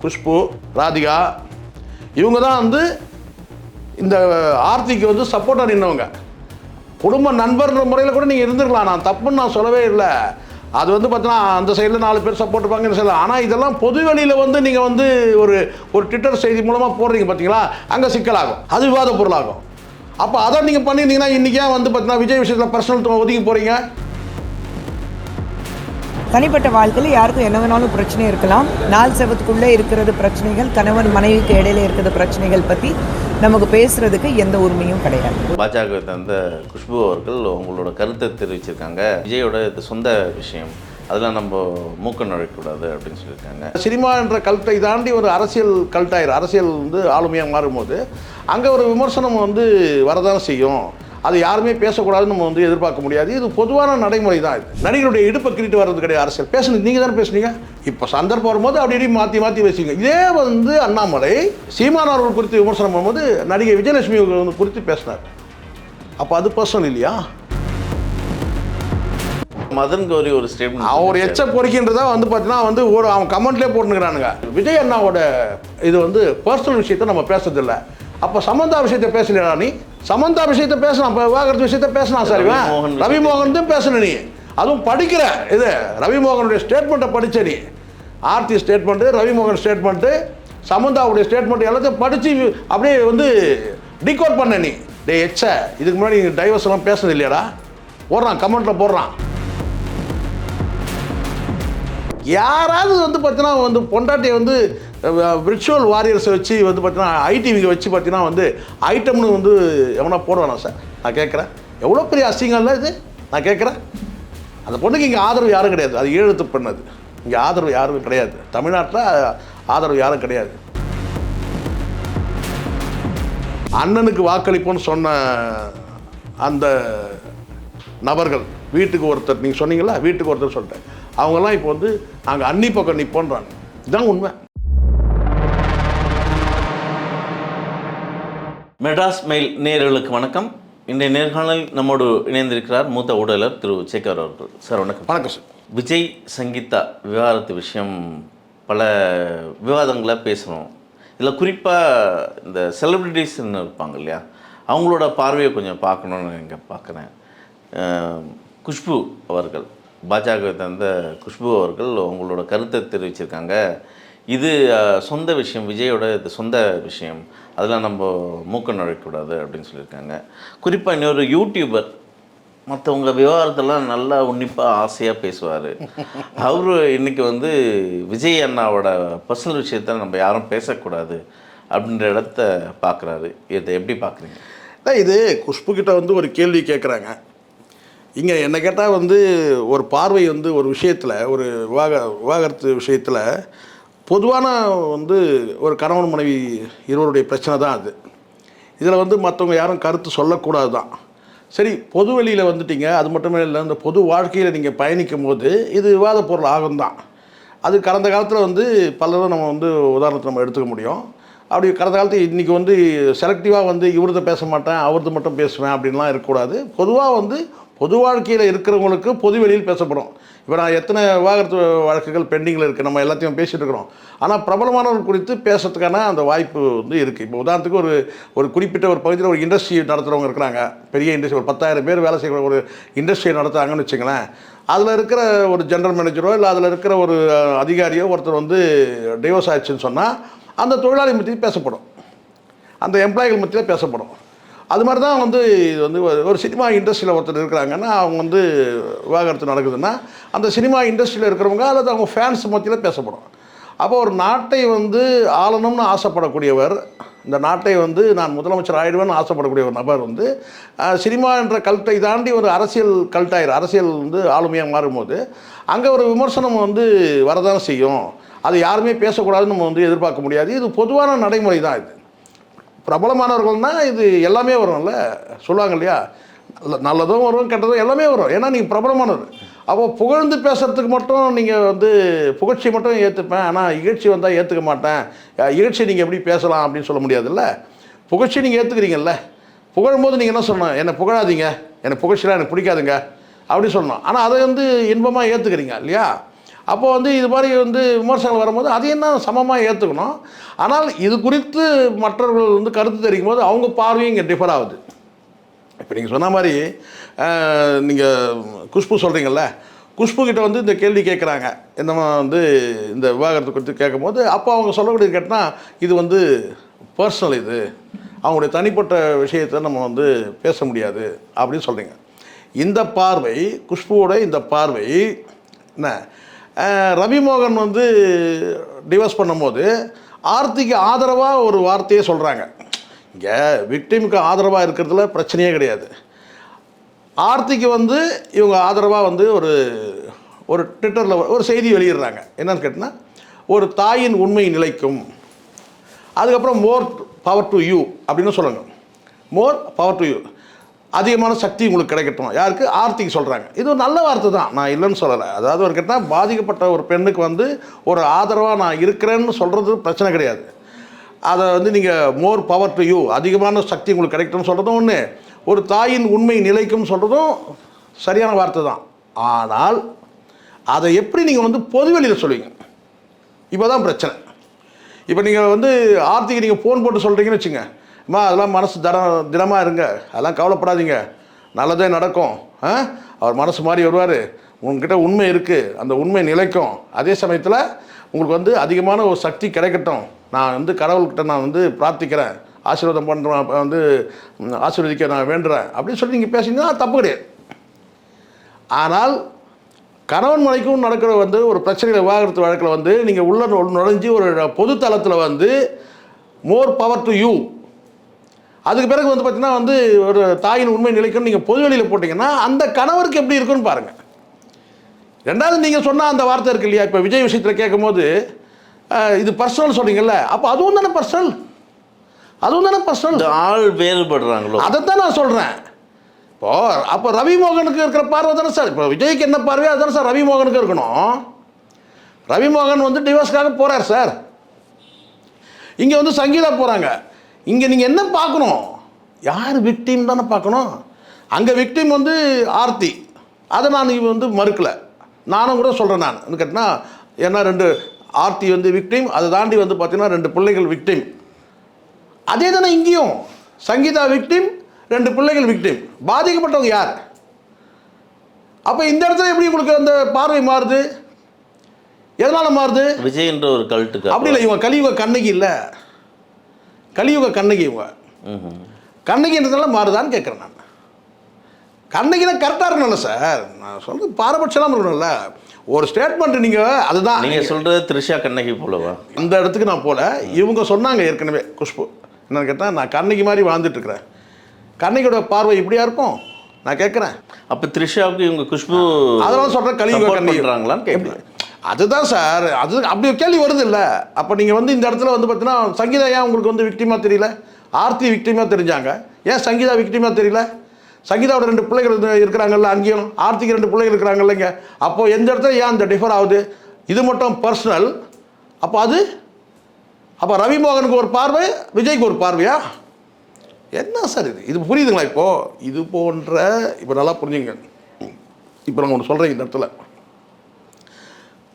குஷ்பு, ராதிகா இவங்க தான் வந்து இந்த ஆர்த்திக்கு வந்து சப்போர்ட்டாக நின்றவங்க. குடும்ப நண்பர்ன்ற முறையில் கூட நீங்கள் இருந்துருக்கலாம், நான் தப்புன்னு நான் சொல்லவே இல்லை. அது வந்து பார்த்தீங்கன்னா அந்த சைடில் 4 பேர் சப்போர்ட் இருப்பாங்கன்னு சொல்லலாம். ஆனால் இதெல்லாம் பொது வெளியில் வந்து நீங்கள் வந்து ஒரு ட்விட்டர் செய்தி மூலமாக போடுறீங்க பார்த்தீங்களா, அங்கே சிக்கலாகும், அது விவாத பொருளாகும். அப்போ அதை நீங்கள் பண்ணியிருந்தீங்கன்னா இன்றைக்கே வந்து பார்த்தீங்கன்னா விஜய் விஷயத்தில் பர்சனல் ஒதுக்கி போகிறீங்க. தனிப்பட்ட வாழ்க்கையில் யாருக்கும் என்ன வேணாலும் பிரச்சனை இருக்கலாம். 4 செவத்துக்குள்ளே இருக்கிறது பிரச்சனைகள், கணவன் மனைவிக்கு இடையில இருக்கிறது பிரச்சனைகள் பற்றி நமக்கு பேசுறதுக்கு எந்த உரிமையும் கிடையாது. பாஜக தந்த குஷ்பு அவர்கள் உங்களோட கருத்தை தெரிவிச்சிருக்காங்க. விஜயோட இது சொந்த விஷயம், அதெல்லாம் நம்ம மூக்க நுழைக்கக்கூடாது அப்படின்னு சொல்லியிருக்காங்க. சினிமா என்ற கல்ட்டை தாண்டி ஒரு அரசியல் கல்ட்டாயிரும். அரசியல் வந்து ஆளுமையாக மாறும்போது அங்கே ஒரு விமர்சனம் வந்து வரதான் செய்யும். அது யாருமே பேசக்கூடாதுன்னு நம்ம வந்து எதிர்பார்க்க முடியாது. இது பொதுவான நடைமுறை தான். இது நடிகருடைய இடுப்பை கிரிட்டு வர்றது கிடையாது. அரசியல் பேசுனது நீங்கள் தானே பேசுனீங்க. இப்போ சந்தர்ப்பம் வரும்போது அப்படி மாற்றி பேசுவீங்க. இதே வந்து அண்ணாமலை சீமான் அவர்கள் குறித்து விமர்சனம் பண்ணும்போது நடிகை விஜயலட்சுமி குறித்து பேசினார். அப்போ அது பர்சனல் இல்லையா? மதன் கௌரி ஒரு ஸ்டேட்மெண்ட், அவர் எச்ச பொறிக்கின்றதா வந்து பார்த்தீங்கன்னா வந்து அவன் கமெண்ட்லேயே போட்டுக்கிறானுங்க. விஜய் அண்ணாவோட இது வந்து பர்சனல் விஷயத்தை நம்ம பேசுறதில்லை. அப்போ சமந்தா விஷயத்தை பேசலையா? நீ சமந்தா விஷயத்தை பேசலாம், இப்போ விவாகரத்து விஷயத்தை பேசலாம். சார் ரவிமோகன் தான் பேசணும். நீ அதுவும் படிக்கிற இது ரவிமோகனுடைய ஸ்டேட்மெண்ட்டை படித்த நீ Aarthi statement, Ravi Mohan statement, சமந்தாவுடைய statement எல்லாத்தையும் படித்து அப்படியே வந்து டிகோட் பண்ண நீ. டே எச்ச இதுக்கு முன்னாடி டைவர்ஸ் எல்லாம் பேசுனது இல்லையாடா? போடுறான், கமெண்ட்டில் போடுறான். யாராவது வந்து பார்த்தீங்கன்னா வந்து பொண்டாட்டியை வந்து விர்ச்சுவல் வாரியர்ஸை வச்சு வந்து பார்த்தீங்கன்னா ஐடிவிங்க வச்சு பார்த்தீங்கன்னா வந்து ஐட்டம்னு வந்து எவனா போடுவானா சார்? நான் கேட்குறேன், எவ்வளோ பெரிய அசிங்கம் இல்லை இது? நான் கேட்குறேன். அந்த பொண்ணுக்கு இங்கே ஆதரவு யாரும் கிடையாது. அது ஈழத்து பண்ணது. இங்கே ஆதரவு யாரும் கிடையாது. தமிழ்நாட்டில் ஆதரவு யாரும் கிடையாது. அண்ணனுக்கு வாக்களிப்போன்னு சொன்ன அந்த நபர்கள் வீட்டுக்கு ஒருத்தர், நீங்கள் சொன்னீங்களா வீட்டுக்கு ஒருத்தர் சொல்லிட்டேன், அவங்கெல்லாம் இப்போ வந்து நாங்கள் அன்னி பக்கம் நிற்போன்றாங்க. இதுதான் உண்மை. மெட்ராஸ் மெயில் நேயர்களுக்கு வணக்கம். இன்றைய நேர்காணலில் நம்மோடு இணைந்திருக்கிறார் மூத்த ஊடகர் திரு சேகர் அவர்கள். சார் வணக்கம். வணக்கம் சார். விஜய் சங்கீதா விவாகரத்து விஷயம் பல விவாதங்களை பேசணும். இதில் குறிப்பாக இந்த செலிப்ரிட்டிஸ்ன்னு இருப்பாங்க இல்லையா, அவங்களோட பார்வையை கொஞ்சம் பார்க்கணுன்னு இங்கே பார்க்குறேன். குஷ்பு அவர்கள், பாஜக தந்த குஷ்பு அவர்கள் உங்களோட கருத்தை தெரிவிச்சிருக்காங்க. இது சொந்த விஷயம், விஜயோட இது சொந்த விஷயம், அதெல்லாம் நம்ம மூக்க நுழைக்கக்கூடாது அப்படின்னு சொல்லியிருக்காங்க. குறிப்பாக இன்னொரு யூடியூபர் மற்றவங்க விவகாரத்தெல்லாம் நல்லா உன்னிப்பாக ஆசையாக பேசுவார். அவர் இன்றைக்கி வந்து விஜய் அண்ணாவோட பர்சனல் விஷயத்தை நம்ம யாரும் பேசக்கூடாது அப்படின்ற இடத்த பார்க்குறாரு. இதை எப்படி பார்க்குறீங்க? இது குஷ்புக்கிட்ட வந்து ஒரு கேள்வி கேட்குறாங்க. இங்கே என்ன கேட்டால் வந்து ஒரு பார்வை வந்து ஒரு விஷயத்தில், ஒரு விவாகரத்து விஷயத்தில் பொதுவான வந்து ஒரு கணவன் மனைவி இருவருடைய பிரச்சனை தான் அது. இதில் வந்து மற்றவங்க யாரும் கருத்து சொல்லக்கூடாது தான். சரி, பொது வெளியில் வந்துட்டீங்க, அது மட்டுமே இல்லை, இந்த பொது வாழ்க்கையில் நீங்கள் பயணிக்கும் போது இது விவாத பொருள் ஆகும் தான். அது கடந்த காலத்தில் வந்து பலரும் நம்ம வந்து உதாரணத்தை நம்ம எடுத்துக்க முடியும். அப்படி கடந்த காலத்தில் இன்றைக்கி வந்து செலக்டிவாக வந்து இவரது பேச மாட்டேன் அவரது மட்டும் பேசுவேன் அப்படின்லாம் இருக்கக்கூடாது. பொதுவாக வந்து பொது வாழ்க்கையில் இருக்கிறவங்களுக்கு பொது வெளியில் பேசப்படும். இப்போ நான் எத்தனை விவாகரத்து வழக்குகள் பெண்டிங்கில் இருக்குது, நம்ம எல்லாத்தையும் பேசிகிட்டு இருக்கிறோம். ஆனால் பிரபலமானவர்கள் குறித்து பேசுறதுக்கான அந்த வாய்ப்பு வந்து இருக்குது. இப்போ உதாரணத்துக்கு ஒரு குறிப்பிட்ட ஒரு பகுதியில் ஒரு இண்டஸ்ட்ரி நடத்துகிறவங்க இருக்கிறாங்க, பெரிய இண்டஸ்ட்ரி, ஒரு 10,000 பேர் வேலை செய்கிற ஒரு இண்டஸ்ட்ரியை நடத்துகிறாங்கன்னு வச்சுங்களேன். அதில் இருக்கிற ஒரு ஜென்ரல் மேனேஜரோ இல்லை அதில் இருக்கிற ஒரு அதிகாரியோ ஒருத்தர் வந்து டிவோர்ஸ் ஆயிடுச்சுன்னு சொன்னால் அந்த தொழிலாளி மத்தியில் பேசப்படும், அந்த எம்ப்ளாயிகள் மத்தியில் பேசப்படும். அது மாதிரி தான் வந்து இது வந்து ஒரு சினிமா இண்டஸ்ட்ரியில் ஒருத்தர் இருக்கிறாங்கன்னா அவங்க வந்து விவாகரத்து நடக்குதுன்னா அந்த சினிமா இண்டஸ்ட்ரியில் இருக்கிறவங்க அல்லது அவங்க ஃபேன்ஸ் மத்தியில் பேசப்படும். அப்போ ஒரு நாட்டை வந்து ஆளணும்னு ஆசைப்படக்கூடியவர், இந்த நாட்டை வந்து நான் முதலமைச்சர் ஆகிடுவேன்னு ஆசைப்படக்கூடிய ஒரு நபர் வந்து சினிமா என்ற கல்ட்டை தாண்டி ஒரு அரசியல் கல்ட்டாயிரும். அரசியல் வந்து ஆளுமையாக மாறும்போது அங்கே ஒரு விமர்சனம் வந்து வரதான் செய்யும். அது யாருமே பேசக்கூடாதுன்னு நம்ம வந்து எதிர்பார்க்க முடியாது. இது பொதுவான நடைமுறை தான். இது பிரபலமானவர்கள்னால் இது எல்லாமே வரும்ல, சொல்லுவாங்க இல்லையா, நல்லதும் வரும் கெட்டதும் எல்லாமே வரும். ஏன்னா நீங்கள் பிரபலமானவர். அப்போ புகழ்ந்து பேசுகிறதுக்கு மட்டும் நீங்கள் வந்து புகழ்ச்சி மட்டும் ஏற்றுப்பேன், ஆனால் இகழ்ச்சி வந்தால் ஏற்றுக்க மாட்டேன், இகழ்ச்சி நீங்கள் எப்படி பேசலாம் அப்படின்னு சொல்ல முடியாதுல்ல. புகழ்ச்சி நீங்கள் ஏற்றுக்கிறீங்கல்ல, புகழும்போது நீங்கள் என்ன சொல்லணும், என்னை புகழாதீங்க, என்னை புகழ்ச்சிலாம் எனக்கு பிடிக்காதுங்க அப்படி சொல்லணும். ஆனால் அதை வந்து இன்பமாக ஏற்றுக்கிறீங்க இல்லையா. அப்போ வந்து இது மாதிரி வந்து விமர்சனங்கள் வரும்போது அதையும் தான் சமமாக ஏற்றுக்கணும். ஆனால் இது குறித்து மற்றவர்கள் வந்து கருத்து தெரிவிக்கும் போது அவங்க பார்வையும் இங்கே டிஃபர் ஆகுது. இப்போ நீங்கள் சொன்ன மாதிரி நீங்கள் குஷ்பு சொல்கிறீங்கல்ல, குஷ்பு கிட்ட வந்து இந்த கேள்வி கேட்குறாங்க, என்னமா வந்து இந்த விவாகரத்து குறித்து கேட்கும்போது அப்போ அவங்க சொல்லக்கூடியது கேட்டால் இது வந்து பர்சனல், இது அவங்களுடைய தனிப்பட்ட விஷயத்தை நம்ம வந்து பேச முடியாது அப்படின்னு சொல்கிறீங்க. இந்த பார்வை, குஷ்புவோட இந்த பார்வை என்ன, ரவிமோகன் வந்து டிவோர்ஸ் பண்ணும்போது ஆர்த்திக்கு ஆதரவாக ஒரு வார்த்தையே சொல்கிறாங்க. இங்கே விக்டிமுக்கு ஆதரவாக இருக்கிறதுல பிரச்சனையே கிடையாது. ஆர்த்திக்கு வந்து இவங்க ஆதரவாக வந்து ஒரு ட்விட்டரில் ஒரு செய்தி வெளியிடுறாங்க. என்னன்னு கேட்டால், ஒரு தாயின் உண்மை நிலைக்கும், அதுக்கப்புறம் மோர் பவர் டு யூ அப்படின்னு சொல்லுங்கள். மோர் பவர் டு யூ, அதிகமான சக்தி உங்களுக்கு கிடைக்கட்டும். யாருக்கு? ஆர்த்திக்கு சொல்கிறாங்க. இது ஒரு நல்ல வார்த்தை தான், நான் இல்லைன்னு சொல்லலை. அதாவது ஒரு கேட்டால் பாதிக்கப்பட்ட ஒரு பெண்ணுக்கு வந்து ஒரு ஆதரவாக நான் இருக்கிறேன்னு சொல்கிறது பிரச்சனை கிடையாது. அதை வந்து நீங்கள் மோர் பவர் டு யூ, அதிகமான சக்தி உங்களுக்கு கிடைக்கட்டும்னு சொல்கிறதும் ஒன்று, ஒரு தாயின் உண்மை நிலைக்கும் சொல்கிறதும் சரியான வார்த்தை தான். ஆனால் அதை எப்படி நீங்கள் வந்து பொதுவெளியில் சொல்லுவீங்க? இப்போ தான் பிரச்சனை. இப்போ நீங்கள் வந்து ஆர்த்திக்கு நீங்கள் ஃபோன் போட்டு சொல்கிறீங்கன்னு வச்சுங்க, அம்மா அதெல்லாம் மனசு திடமாக இருங்க, அதெல்லாம் கவலைப்படாதீங்க, நல்லதே நடக்கும், அவர் மனசு மாதிரி வருவார், உங்ககிட்ட உண்மை இருக்குது, அந்த உண்மை நிலைக்கும், அதே சமயத்தில் உங்களுக்கு வந்து அதிகமான ஒரு சக்தி கிடைக்கட்டும், நான் வந்து கடவுள்கிட்ட நான் வந்து பிரார்த்திக்கிறேன், ஆசீர்வாதம் பண்ணுறேன், வந்து ஆசீர்வதிக்க நான் வேண்டுறேன் அப்படின்னு சொல்லி நீங்கள் பேசுனீங்கன்னா தப்பு கிடையாது. ஆனால் கணவன் மனைக்கும் நடக்கிற வந்து ஒரு பிரச்சனைகள் விவாகரத்து வழக்கில் வந்து நீங்கள் உள்ள நுழைஞ்சி ஒரு பொது தளத்தில் வந்து மோர் பவர் டு யூ, அதுக்கு பிறகு வந்து பார்த்தீங்கன்னா வந்து ஒரு தாயின் உண்மை நிலைக்குன்னு நீங்கள் பொதுவெளியில் போட்டிங்கன்னா அந்த கணவருக்கு எப்படி இருக்குன்னு பாருங்கள். ரெண்டாவது நீங்கள் சொன்னால் அந்த வார்த்தை இருக்கு இல்லையா, இப்போ விஜய் விஷயத்தில் கேட்கும்போது இது பர்சனல் சொல்கிறீங்கல்ல, அப்போ அதுவும் தானே பர்சனல், அதுவும் தானே பர்சனல். ஆள் வேறுபடுறாங்களோ, அதைத்தான் நான் சொல்கிறேன். இப்போது அப்போ ரவிமோகனுக்கு இருக்கிற பார்வை தானே சார், இப்போ விஜய்க்கு என்ன பார்வையோ அதுதானே சார் ரவிமோகனுக்கு இருக்கணும். ரவிமோகன் வந்து டிவோர்ஸ்க்காக போகிறார் சார், இங்கே வந்து சங்கீதா போகிறாங்க. இங்கே நீங்கள் என்ன பார்க்கணும், யார் விக்டிம் தானே பார்க்கணும். அங்கே விக்டிம் வந்து ஆர்த்தி, அதை நான் வந்து மறுக்கலை, நானும் கூட சொல்கிறேன். நான் கேட்டினா ஏன்னா 2 ஆர்த்தி வந்து விக்டிம், அதை தாண்டி வந்து பார்த்தீங்கன்னா 2 பிள்ளைகள் விக்டிம். அதே தானே இங்கேயும் சங்கீதா விக்டிம், 2 பிள்ளைகள் விக்டிம். பாதிக்கப்பட்டவங்க யார்? அப்போ இந்த இடத்துல எப்படி உங்களுக்கு அந்த பார்வை மாறுது? எதனால் மாறுது? விஜய் என்ற ஒரு கல்ட்டுக்கு அப்படி இல்லை, இவங்க கலியுக கண்ணகி இல்லை, கலியுக கண்ணகி இவங்க. கண்ணகின்றதுனால மாறுதான்னு கேட்குறேன் நான். கண்ணகினா கரெக்டாக இருக்கணும்ல சார், நான் சொல்கிறது பாரபட்சம்லாம் இருக்கணும்ல. ஒரு ஸ்டேட்மெண்ட் நீங்கள் அதுதான் நீங்கள் சொல்கிறது த்ரிஷா கண்ணகி போலவா? அந்த இடத்துக்கு நான் போல. இவங்க சொன்னாங்க ஏற்கனவே குஷ்பு, என்னன்னு கேட்டால் நான் கண்ணகி மாதிரி வாழ்ந்துட்டுருக்கிறேன், கண்ணகியோட பார்வை இப்படியா இருக்கும் நான் கேட்குறேன். அப்போ த்ரிஷாவுக்கு இவங்க குஷ்பு அதெல்லாம் சொல்கிறேன் கலியுக கண்ணிக்கிறாங்களான்னு கேட்குறேன். அதுதான் சார், அது அப்படி ஒரு கேள்வி வருது இல்லை. அப்போ நீங்கள் வந்து இந்த இடத்துல வந்து பார்த்தீங்கன்னா சங்கீதா ஏன் உங்களுக்கு வந்து விக்டிமாக தெரியல, ஆர்த்தி விக்டிமாக தெரிஞ்சாங்க, ஏன் சங்கீதா விக்டிமாக தெரியல? சங்கீதாவோட 2 பிள்ளைகள் இருக்கிறாங்கல்ல, அங்கேயும் ஆர்த்திக்கு 2 பிள்ளைகள் இருக்கிறாங்கல்ல இங்கே. அப்போது எந்த இடத்துல ஏன் அந்த டிஃபர் ஆகுது? இது மட்டும் பர்சனல். அப்போ அது அப்போ ரவிமோகனுக்கு ஒரு பார்வை, விஜய்க்கு ஒரு பார்வையா? என்ன சார் இது? இது புரியுதுங்களா? இப்போது இது போன்ற இப்போ நல்லா புரிஞ்சுங்க. இப்போ நான் ஒன்று சொல்கிறேன், இந்த இடத்துல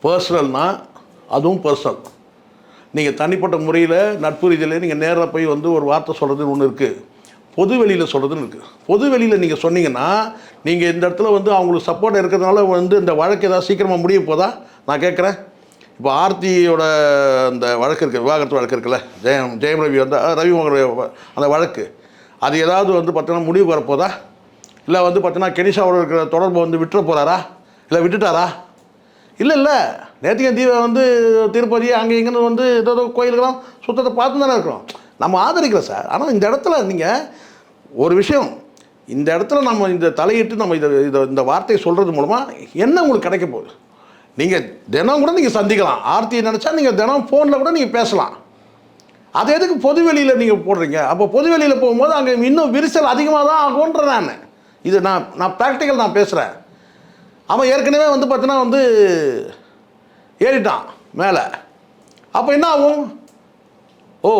பர்சனல்னால் அதுவும் பர்சனல். நீங்கள் தனிப்பட்ட முறையில் நட்பு ரீதியில் நீங்கள் நேரில் போய் வந்து ஒரு வார்த்தை சொல்கிறதுன்னு ஒன்று இருக்குது, பொது வெளியில் சொல்கிறதுன்னு இருக்குது. பொது வெளியில் நீங்கள் சொன்னீங்கன்னா நீங்கள் இந்த இடத்துல வந்து அவங்களுக்கு சப்போர்ட் இருக்கிறதுனால வந்து இந்த வழக்கு ஏதாவது சீக்கிரமாக முடிய போதா நான் கேட்குறேன். இப்போ ஆர்த்தியோட அந்த வழக்கு இருக்குது, விவாகரத்து வழக்கு இருக்குல்ல, ஜெயம் ரவி வந்து ரவிமோகன் அந்த வழக்கு, அது ஏதாவது வந்து பார்த்தீங்கன்னா முடிவு வரப்போதா? இல்லை வந்து பார்த்தீங்கன்னா கெனிஷாவோட இருக்கிற தொடர்பை வந்து விட்டுற போகிறாரா, இல்லை விட்டுட்டாரா? இல்லை நேற்றுக்கு தீபம் வந்து திருப்பதி அங்கே இங்கேன்னு வந்து ஏதோ கோயிலுக்கெல்லாம் சுத்தத்தை பார்த்து தானே இருக்கிறோம், நம்ம ஆதரிக்கிறோம் சார். ஆனால் இந்த இடத்துல நீங்கள் ஒரு விஷயம், இந்த இடத்துல நம்ம இந்த தலையிட்டு நம்ம இந்த வார்த்தையை சொல்கிறது மூலமாக என்ன உங்களுக்கு கிடைக்க போகுது? நீங்கள் தினம் கூட நீங்கள் சந்திக்கலாம், ஆர்த்தியை நினச்சா நீங்கள் தினம் ஃபோனில் கூட நீங்கள் பேசலாம். அது எதுக்கு பொது வெளியில் நீங்கள் போடுறீங்க? அப்போ பொது வெளியில் போகும்போது அங்கே இன்னும் விரிசல் அதிகமாக தான் ஆகுன்ற நான் இது நான் ப்ராக்டிக்கல் நான் பேசுகிறேன். அவன் ஏற்கனவே வந்து பார்த்தீங்கன்னா வந்து ஏறிட்டான் மேலே, அப்போ என்ன ஆகும்? ஓ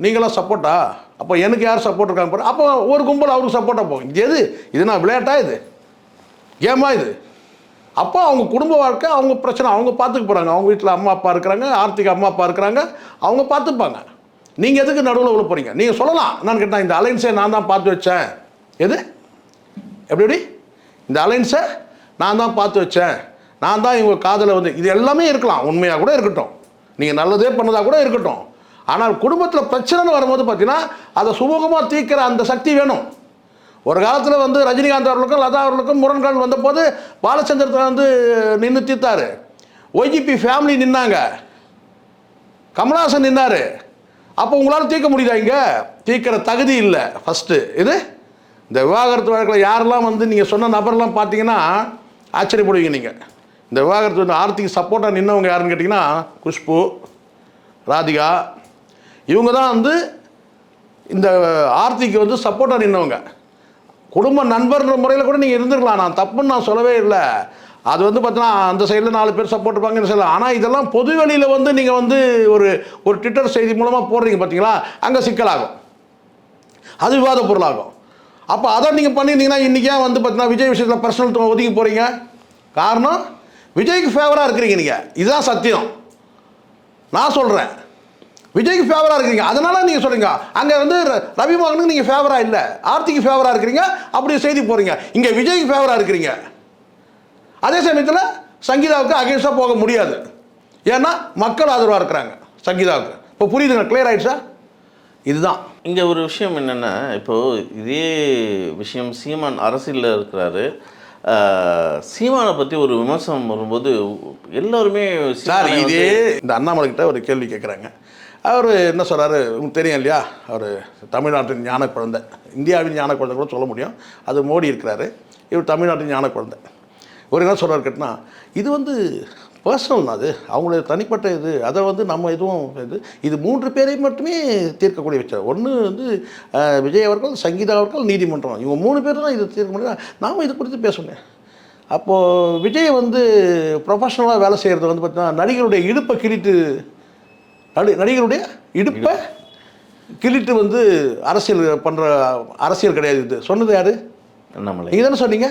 நீங்களாம் சப்போர்ட்டா, அப்போ எனக்கு யார் சப்போர்ட் இருக்காங்க பாரு, அப்போ ஒரு கும்பல் அவருக்கு சப்போர்ட்டாக போகும். இது எது? இது நான் விளையாட்டா, இது கேமா இது? அப்போ அவங்க குடும்ப வாழ்க்கை, அவங்க பிரச்சனை அவங்க பார்த்துக்க போகிறாங்க. அவங்க வீட்டில் அம்மா அப்பா இருக்கிறாங்க, ஆர்த்திக்கு அம்மா அப்பா இருக்கிறாங்க, அவங்க பார்த்துப்பாங்க. நீங்கள் எதுக்கு நடுவில் உள்ள போகிறீங்க? நீங்கள் சொல்லலாம், நான் கேட்டேன் இந்த அலைன்ஸை நான் தான் பார்த்து வச்சேன். எது எப்படி இந்த அலைன்ஸை நான் தான் பார்த்து வச்சேன், நான் தான் இவங்க காதலை வந்து, இது எல்லாமே இருக்கலாம், உண்மையாக கூட இருக்கட்டும், நீங்கள் நல்லதே பண்ணதாக கூட இருக்கட்டும். ஆனால் குடும்பத்தில் பிரச்சனைன்னு வரும்போது பார்த்தீங்கன்னா அதை சுமூகமாக தீர்க்கிற அந்த சக்தி வேணும். ஒரு காலத்தில் வந்து ரஜினிகாந்த் அவர்களுக்கும் லதா அவர்களுக்கும் முரண்கள் வந்தபோது பாலச்சந்திரத்தை வந்து நின்று தீர்த்தார். ஒய்ஜிபி ஃபேமிலி நின்னாங்க, கமல்ஹாசன் நின்னார். அப்போ உங்களால் தீர்க்க முடியுதா? இங்கே தீர்க்கிற தகுதி இல்லை. ஃபஸ்ட்டு இது இந்த விவாகரத்து வழக்கில் யாரெல்லாம் வந்து நீங்கள் சொன்ன நபர்லாம் பார்த்தீங்கன்னா ஆச்சரியப்படுவீங்க. நீங்கள் இந்த விவாகரத்து வந்து ஆர்த்திக்கு சப்போர்ட்டாக நின்னவங்க யாருன்னு கேட்டிங்கன்னா குஷ்பு, ராதிகா, இவங்க தான் வந்து இந்த ஆர்த்திக்கு வந்து சப்போர்ட்டாக நின்னவங்க. குடும்ப நண்பர்ன்ற முறையில் கூட நீங்கள் இருந்துருக்கலாம், நான் தப்புன்னு நான் சொல்லவே இல்லை. அது வந்து பார்த்தீங்கன்னா அந்த சைடில் 4 பேர் சப்போர்ட் இருப்பாங்கன்னு சொல்லலாம். ஆனால் இதெல்லாம் பொது வெளியில் வந்து நீங்கள் வந்து ஒரு ட்விட்டர் செய்தி மூலமாக போடுறீங்க பார்த்தீங்களா, அங்கே சிக்கலாகும், அது விவாத பொருளாகும். அப்போ அதை நீங்கள் பண்ணியிருந்தீங்கன்னா இன்றைக்கி வந்து பார்த்தீங்கன்னா விஜய் விஷயத்தில் பர்சனல் ஒதுக்கி போகிறீங்க. காரணம் விஜய்க்கு ஃபேவராக இருக்கிறீங்க. நீங்கள் இதுதான் சத்தியம், நான் சொல்கிறேன். விஜய்க்கு ஃபேவராக இருக்கிறீங்க, அதனால நீங்கள் சொல்கிறீங்க. அங்கே வந்து ரவிமோகனுக்கு நீங்கள் ஃபேவராக இல்லை, ஆர்த்திக்கு ஃபேவராக இருக்கிறீங்க, அப்படி செய்தி போகிறீங்க. இங்கே விஜய்க்கு ஃபேவராக இருக்கிறீங்க. அதே சமயத்தில் சங்கீதாவுக்கு அகேன்ஸ்டாக போக முடியாது, ஏன்னா மக்கள் ஆதரவாக இருக்கிறாங்க சங்கீதாவுக்கு. இப்போ புரியுதுங்க, கிளியர் ஆகிடுச்சா? இதுதான் இங்கே ஒரு விஷயம் என்னென்னா, இப்போது இதே விஷயம் சீமான் அரசியலில் இருக்கிறாரு. சீமானை பற்றி ஒரு விமர்சனம் வரும்போது எல்லோருமே சார் இதே இந்த அண்ணாமலைக்கிட்ட ஒரு கேள்வி கேட்குறாங்க. அவர் என்ன சொல்கிறாரு உங்களுக்கு தெரியும் இல்லையா, அவர் தமிழ்நாட்டின் ஞான குழந்தை, இந்தியாவின் ஞான குழந்தை கூட சொல்ல முடியும், அது மோடி இருக்கிறாரு, இவர் தமிழ்நாட்டின் ஞான குழந்தை. இவர் என்ன சொல்கிறார் கேட்டினா, இது வந்து பர்சனல் தான், அது அவங்களுடைய தனிப்பட்ட இது, அதை வந்து நம்ம எதுவும் இது 3 பேரையும் மட்டுமே தீர்க்கக்கூடிய விஷயம். ஒன்று வந்து விஜய் அவர்கள், சங்கீதா அவர்கள், நீதிமன்றம், இவங்க 3 பேர் தான் இது தீர்க்க முடியும். நாம் இது குறித்து பேசணும். அப்போது விஜய் வந்து ப்ரொஃபஷனலாக வேலை செய்கிறது வந்து பார்த்தீங்கன்னா நடிகருடைய இடுப்பை கிழிட்டு, நடிகருடைய இடுப்பை கிழிட்டு வந்து அரசியல் பண்ணுற அரசியல் கிடையாது. இது சொன்னது யார்? அண்ணாமலை. நீங்கள் தானே சொன்னீங்க.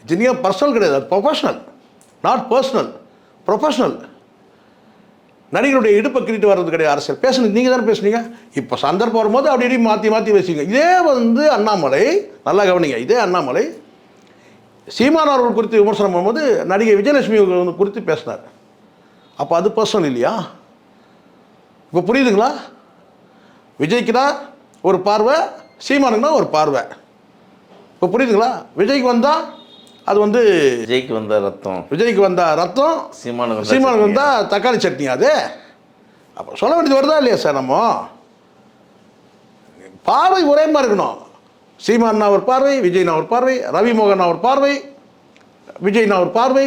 இது நீங்கள் பர்சனல் கிடையாது, அது ப்ரொஃபஷனல், நாட் பர்சனல், ப்ரொஃபஷனல். நடிகருடைய இடுப்பை கிழிட்டு வர்றது கிடையாது அரசியல். பேசுனது நீங்கள் தானே பேசுனீங்க. இப்போ சந்தர்ப்பம் வரும்போது அப்படி மாற்றி பேசுவீங்க. இதே வந்து அண்ணாமலை, நல்லா கவனிங்க, இதே அண்ணாமலை சீமான் அவர்கள் குறித்து விமர்சனம் பண்ணும்போது நடிகை விஜயலட்சுமி குறித்து பேசினார். அப்போ அது பர்சனல் இல்லையா? இப்போ புரியுதுங்களா? விஜய்க்குனா ஒரு பார்வை, சீமானுக்குனா ஒரு பார்வை. இப்போ புரியுதுங்களா? விஜய்க்கு வந்தால் அது வந்து விஜய்க்கு வந்த ரத்தம், விஜய்க்கு வந்த ரத்தம், சீமானுக்கு வந்தால் தக்காளி சட்னி. அது அப்போ சொல்ல வேண்டியது வருதா இல்லையா சார்? நம்ம பார்வை ஒரே மாதிரி இருக்கணும். சீமானா ஒரு பார்வை, விஜய்னா ஒரு பார்வை, ரவிமோகனா ஒரு பார்வை, விஜய்னா ஒரு பார்வை.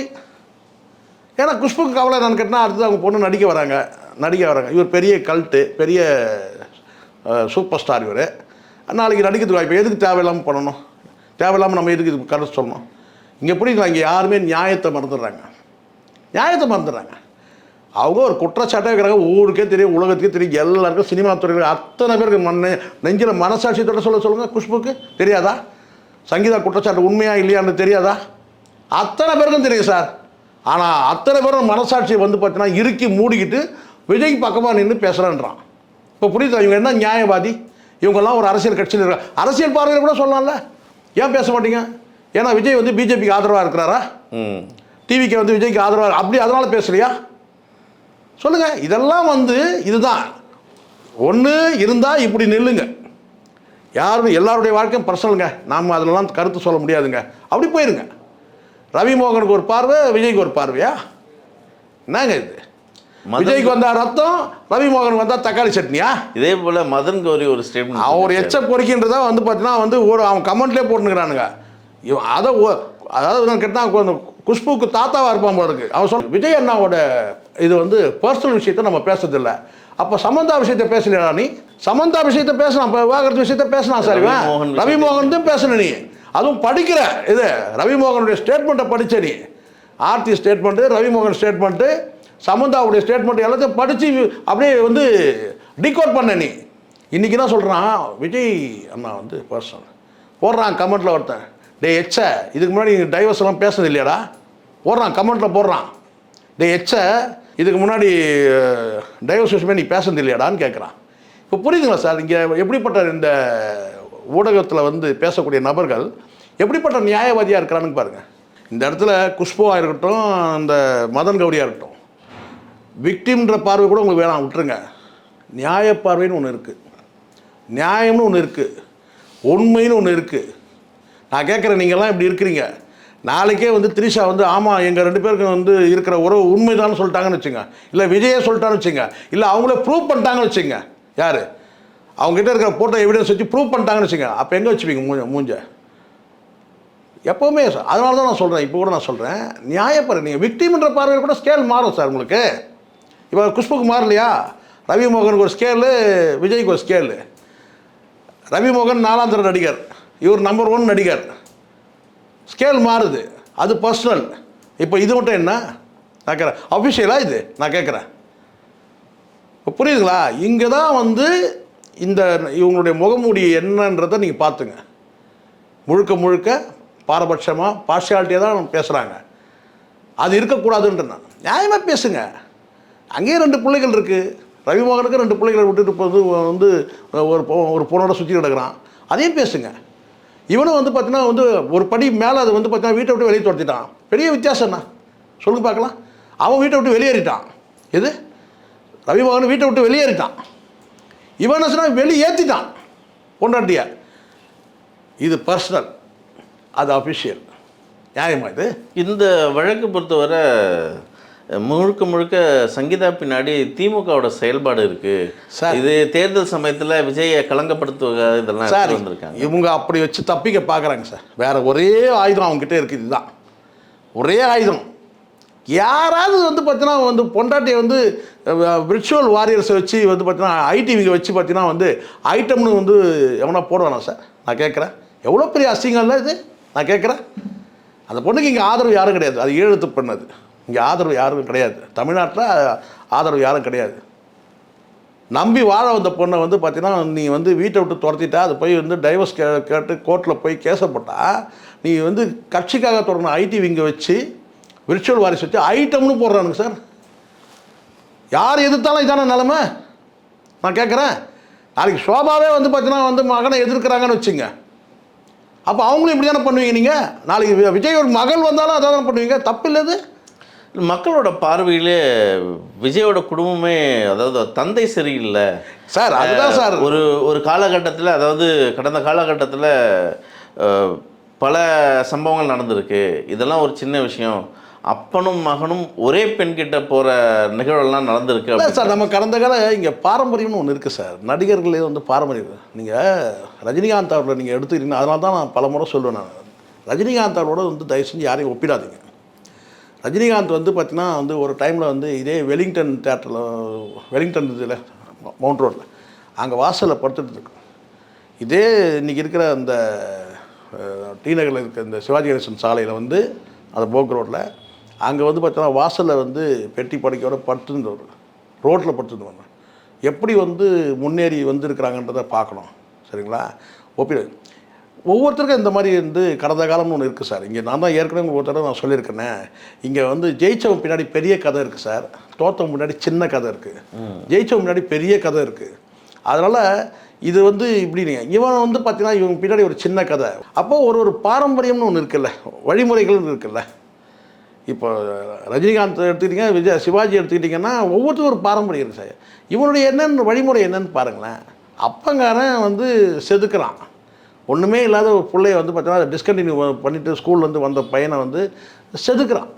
ஏன்னா குஷ்புக்கு கவலை என்னன்னு கேட்டால் அடுத்து அவங்க பொண்ணு நடிக்க வராங்க. இவர் பெரிய கல்ட்டு, பெரிய சூப்பர் ஸ்டார். இவர் நாளைக்கு நடிக்கிறதுக்கு வாய்ப்பு, எதுக்கு தேவையில்லாமல் பண்ணணும்? தேவையில்லாமல் நம்ம எதுக்கு இது கருத்து சொல்லணும்? இங்கே புரியுங்களா? இங்கே யாருமே நியாயத்தை மறந்துடுறாங்க. அவங்க ஒரு குற்றச்சாட்டை வைக்கிறாங்க. ஊருக்கே தெரியும், உலகத்துக்கே தெரியும், எல்லாருக்கும், சினிமா துறையில் அத்தனை பேருக்கு நெஞ்சில் மனசாட்சியத்தோட சொல்லுங்கள். குஷ்புக்கு தெரியாதா? சங்கீதா குற்றச்சாட்டு உண்மையாக இல்லையான்னு தெரியாதா? அத்தனை பேருக்கும் தெரியும் சார். ஆனால் அத்தனை பேரும் மனசாட்சியை வந்து பார்த்தீங்கன்னா இறுக்கி மூடிக்கிட்டு விஜய்க்கு பக்கமாக நின்று பேசுகிறான்றான். இப்போ புரியுதா? இவங்க என்ன நியாயவாதி? இவங்கெல்லாம் ஒரு அரசியல் கட்சியில் இருக்காங்க. அரசியல் பார்வையில் கூட சொல்லலாம்ல, ஏன் பேச மாட்டீங்க? ஏன்னா விஜய் வந்து பிஜேபிக்கு ஆதரவாக இருக்கிறாரா? டிவிக்கு வந்து விஜய்க்கு ஆதரவாக, அப்படி அதனால் பேசுறியா? சொல்லுங்கள். இதெல்லாம் வந்து இதுதான் ஒன்று இருந்தால் இப்படி நில்லுங்க. யாரும் எல்லாருடைய வாழ்க்கையும் பர்சனலுங்க, நாம் அதிலலாம் கருத்து சொல்ல முடியாதுங்க. அப்படி போயிருங்க. ரவிமோகனுக்கு ஒரு பார்வை, விஜய்க்கு ஒரு பார்வையா? என்னங்க இது? விஜய்க்கு வந்தா ரத்தம், ரவிமோகனுக்கு வந்தா தக்காளி சட்னியா? இதே போல் மதன் கௌரி ஒரு ஸ்டேட்மெண்ட், அவர் எச்ச பொறிக்கின்றதா வந்து பார்த்தீங்கன்னா வந்து அவன் கமெண்ட்லேயே போட்டுக்கிறானுங்க. அதை அதாவது நான் கேட்டால் குஷ்புக்கு தாத்தாவாக இருப்பான் போல இருக்கு. அவன் சொல்ல விஜய் அண்ணாவோட இது வந்து பர்சனல் விஷயத்தை நம்ம பேசுறதில்லை. அப்போ சமந்தா விஷயத்தை பேசலையா? நீ சமந்தா விஷயத்தை பேசலாம், இப்போ விவாகரத்து விஷயத்தை பேசலாம் சார். ரவிமோகன் தான் பேசணும். நீ அதுவும் படிக்கிற இது ரவிமோகனுடைய ஸ்டேட்மெண்ட்டை படித்த நீ, Aarthi statement, Ravi Mohan statement, சமந்தாவுடைய statement எல்லாத்தையும் படித்து அப்படியே வந்து டிகோட் பண்ண நீ. இன்றைக்கி தான் சொல்கிறான் விஜய் அண்ணா வந்து பர்சனல் போடுறான் கமெண்ட்டில் ஒருத்தன், டே எச்ச இதுக்கு முன்னாடி நீங்கள் டைவர்ஸ் எல்லாம் பேசுனது இல்லையாடா? போடுறான், கமெண்ட்டில் போடுறான், டே இதுக்கு முன்னாடி டைவர்ஸ் நீ பேசுறது இல்லையாடான்னு கேட்குறான். இப்போ புரியுதுங்களா சார்? இங்கே எப்படிப்பட்ட இந்த ஊடகத்தில் வந்து பேசக்கூடிய நபர்கள் எப்படிப்பட்ட நியாயவாதியாக இருக்கிறான்னு பாருங்கள். இந்த இடத்துல குஷ்புவாக இருக்கட்டும், இந்த மதன் கௌரியாக இருக்கட்டும், விக்டிம்ன்ற பார்வை கூட உங்களுக்கு வேணாம், விட்டுருங்க. நியாய பார்வைன்னு ஒன்று இருக்குது, நியாயம்னு ஒன்று இருக்குது, உண்மைன்னு ஒன்று இருக்குது. நான் கேட்குறேன், நீங்கள்லாம் இப்படி இருக்கிறீங்க, நாளைக்கே வந்து திரிஷா வந்து ஆமாம் எங்கள் 2 பேருக்கு வந்து இருக்கிற உறவு உண்மைதான்னு சொல்லிட்டாங்கன்னு வச்சுங்க, இல்லை விஜயே சொல்லிட்டான்னு வச்சுங்க, இல்லை அவங்களே ப்ரூவ் பண்ணிட்டாங்கன்னு வச்சுங்க, யார் அவங்ககிட்ட இருக்கிற போட்டோ எவிடன்ஸ் வச்சு ப்ரூவ் பண்ணிட்டாங்கன்னு வச்சுங்க, அப்போ எங்கே வச்சுப்பீங்க மூஞ்ச? எப்போவுமே சார், அதனால தான் நான் சொல்கிறேன், இப்போ கூட நான் சொல்கிறேன், நியாயப்பாரு. நீங்கள் விக்டிம்ன்ற பார்வை கூட ஸ்கேல் மாறும் சார் உங்களுக்கு. இப்போ குஷ்புக்கு மாறலையா? ரவி மோகனுக்கு ஒரு ஸ்கேலு, விஜய்க்கு ஒரு ஸ்கேலு. ரவி மோகன் 4ஆம் தர நடிகர், இவர் நம்பர் 1 நடிகர். ஸ்கேல் மாறுது, அது பர்சனல். இப்போ இது மட்டும் என்ன நான் கேட்குறேன், அஃபிஷியலாக இது நான் கேட்குறேன். இப்போ புரியுதுங்களா? இங்கே தான் வந்து இந்த இவங்களுடைய முகமூடி என்னன்றதை நீங்கள் பார்த்துங்க. முழுக்க முழுக்க பாரபட்சமாக பார்ஷியாலிட்டியாக தான் பேசுகிறாங்க. அது இருக்கக்கூடாதுன்ற நான் நியாயமாக பேசுங்க. அங்கேயே 2 பிள்ளைகள் இருக்குது. ரவிமோகனுக்கு 2 பிள்ளைகளை விட்டுட்டு போது வந்து ஒரு பொண்ணோட சுற்றி கிடக்கிறான், அதையும் பேசுங்க. இவனும் வந்து பார்த்தீங்கன்னா வந்து ஒரு படி மேலே அது வந்து பார்த்தீங்கன்னா வீட்டை விட்டு வெளியே துரத்திட்டான். பெரிய வித்தியாசம் என்ன சொல்லுங்க பார்க்கலாம்? அவன் வீட்டை விட்டு வெளியேறிட்டான். எது ரவிமோகன் வீட்டை விட்டு வெளியேறிட்டான், இவன் என்ன சொன்னா வெளியேற்றிட்டான் பொண்டாட்டிய. இது பர்சனல், அது அஃபிஷியல். நியாயமா இது? இந்த வழக்கு பொறுத்தவரை முழுக்க முழுக்க சங்கீதா பின்னாடி திமுகவோட செயல்பாடு இருக்கு சார். இது தேர்தல் சமயத்தில் விஜயை களங்கப்படுத்துவ இதெல்லாம் சார் வந்திருக்காங்க. இவங்க அப்படி வச்சு தப்பிக்க பார்க்குறாங்க சார். வேற ஒரே ஆயுதம் அவங்ககிட்ட இருக்குது, இதுதான் ஒரே ஆயுதம். யாராவது வந்து பார்த்தீங்கன்னா வந்து பொண்டாட்டியை வந்து விர்ச்சுவல் வாரியர்ஸை வச்சு வந்து பார்த்தீங்கன்னா ஐடிவிங்க வச்சு பார்த்தீங்கன்னா வந்து ஐட்டம்னு வந்து எவனா போடுவானா சார்? நான் கேட்குறேன், எவ்வளோ பெரிய அசிங்கம் இல்லை இது? நான் கேட்குறேன். அந்த பொண்ணுக்கு இங்கே ஆதரவு யாரும் கிடையாது, அது ஈழத்து பண்ணது. இங்கே ஆதரவு யாரும் கிடையாது, தமிழ்நாட்டில் ஆதரவு யாரும் கிடையாது. நம்பி வாழ வந்த பொண்ணை வந்து பார்த்தீங்கன்னா நீ வந்து வீட்டை விட்டு துரத்திட்டா, அது போய் வந்து டைவர்ஸ் கேட்டு கோர்ட்டில் போய் கேசப்பட்டா, நீ வந்து கட்சிக்காக தொடங்கின ஐடி விங்கை வச்சு விர்ச்சுவல் வாரிஸ் வச்சு ஐட்டம்னு போடுறானுங்க சார். யார் எதிர்த்தாலும் இதான நிலைமை? நான் கேட்குறேன். நாளைக்கு சோபாவே வந்து பார்த்தீங்கன்னா வந்து மகனை எதிர்க்கிறாங்கன்னு வச்சுங்க, அப்போ அவங்களும் இப்படி தானே பண்ணுவீங்க நீங்கள்? நாளைக்கு விஜய் ஒரு மகள் வந்தாலும் அதை தானே பண்ணுவீங்க, தப்பு இல்லது. மக்களோட பார்வையிலே விஜயோட குடும்பமே, அதாவது தந்தை சரியில்லை சார். அதுதான் சார் ஒரு காலகட்டத்தில், அதாவது கடந்த காலகட்டத்தில் பல சம்பவங்கள் நடந்திருக்கு. இதெல்லாம் ஒரு சின்ன விஷயம். அப்பனும் மகனும் ஒரே பெண்கிட்ட போகிற நிகழ்வெல்லாம் நடந்திருக்கு. இல்லை சார், நம்ம கடந்த கால இங்கே பாரம்பரியம்னு ஒன்று இருக்குது சார். நடிகர்களே வந்து பாரம்பரியம். நீங்கள் ரஜினிகாந்த் அவர்களை நீங்கள் எடுத்துக்கிட்டீங்கன்னா, அதனால தான் நான் பல முறை சொல்லுவேன், நான் ரஜினிகாந்த் அவரோட வந்து தயவு செஞ்சு யாரையும் ஒப்பிடாதீங்க. ரஜினிகாந்த் வந்து பார்த்தீங்கன்னா வந்து ஒரு டைமில் வந்து இதே வெலிங்டன் தேட்டரில், வெலிங்டன் இதில் மவுண்ட் ரோட்டில் அங்கே வாசலில் படுத்துட்டு இருக்கு. இதே இன்றைக்கி இருக்கிற அந்த டி நகரில் இருக்க இந்த சிவாஜி கணேசன் சாலையில் வந்து அந்த போக் ரோட்டில் அங்கே வந்து பார்த்தீங்கன்னா வாசலில் வந்து பெட்டி படுக்கையோட படுத்துருந்தவர், ரோட்டில் படுத்துருந்தவங்க எப்படி வந்து முன்னேறி வந்துருக்கிறாங்கன்றதை பார்க்கணும். சரிங்களா? ஒவ்வொருத்தருக்கும் இந்த மாதிரி வந்து கடந்த காலம்னு ஒன்று இருக்குது சார். இங்கே நான் தான் ஏற்கனவே ஒருத்தர நான் சொல்லியிருக்கேனே, இங்கே வந்து ஜெயிச்சவன் பின்னாடி பெரிய கதை இருக்குது சார், தோத்தவன் முன்னாடி சின்ன கதை இருக்குது, ஜெயிச்சவன் முன்னாடி பெரிய கதை இருக்குது. அதனால் இது வந்து இப்படி நீங்கள் இவன் வந்து பார்த்தீங்கன்னா இவங்க பின்னாடி ஒரு சின்ன கதை. அப்போது ஒரு பாரம்பரியம்னு ஒன்று இருக்குல்ல, வழிமுறைகள்னு இருக்குல்ல. இப்போ ரஜினிகாந்த் எடுத்துக்கிட்டிங்க, சிவாஜி எடுத்துக்கிட்டிங்கன்னா ஒவ்வொருத்தரும் ஒரு பாரம்பரியம் இருக்குது சார். இவனுடைய என்னென்னு வழிமுறை என்னன்னு பாருங்களேன். அப்பங்காரன் வந்து செதுக்குறான், ஒன்றுமே இல்லாத ஒரு பிள்ளைய வந்து பார்த்தீங்கன்னா டிஸ்கண்டினியூ பண்ணிவிட்டு ஸ்கூல்லேருந்து வந்த பையனை வந்து செதுக்குறான்.